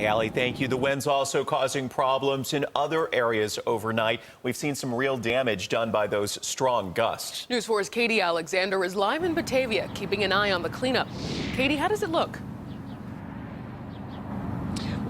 Allie, thank you. The wind's also causing problems in other areas overnight. We've seen some real damage done by those strong gusts. News 4's Katie Alexander is live in Batavia, keeping an eye on the cleanup. Katie, how does it look?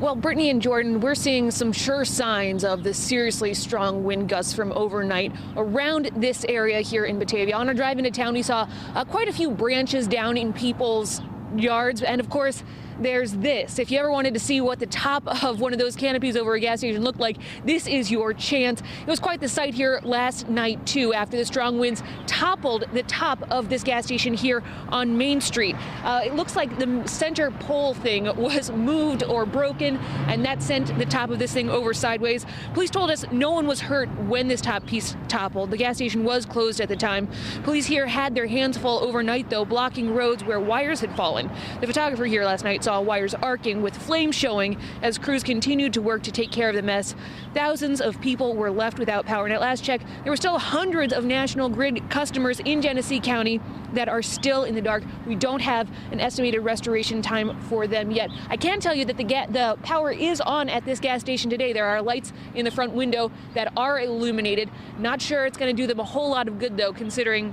Well, Brittany and Jordan, we're seeing some sure signs of the seriously strong wind gusts from overnight around this area here in Batavia. On our drive into town, we saw quite a few branches down in people's yards. And of course, there's this. If you ever wanted to see what the top of one of those canopies over a gas station looked like, this is your chance. It was quite the sight here last night, too, after the strong winds toppled the top of this gas station here on Main Street. It looks like the center pole thing was moved or broken, and that sent the top of this thing over sideways. Police told us no one was hurt when this top piece toppled. The gas station was closed at the time. Police here had their hands full overnight, though, blocking roads where wires had fallen. The photographer here last night saw wires arcing with flames showing as crews continued to work to take care of the mess. Thousands of people were left without power, and at last check, there were still hundreds of National Grid customers in Genesee County that are still in the dark. We don't have an estimated restoration time for them yet. I can tell you that the power is on at this gas station today. There are lights in the front window that are illuminated. Not sure it's going to do them a whole lot of good, though, considering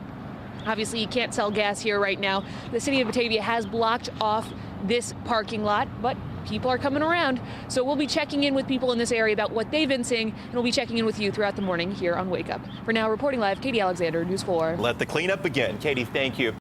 obviously you can't sell gas here right now. The city of Batavia has blocked off this parking lot, but people are coming around. So we'll be checking in with people in this area about what they've been seeing, and we'll be checking in with you throughout the morning here on Wake Up. For now, reporting live, Katie Alexander, News 4. Let the cleanup begin. Katie, thank you.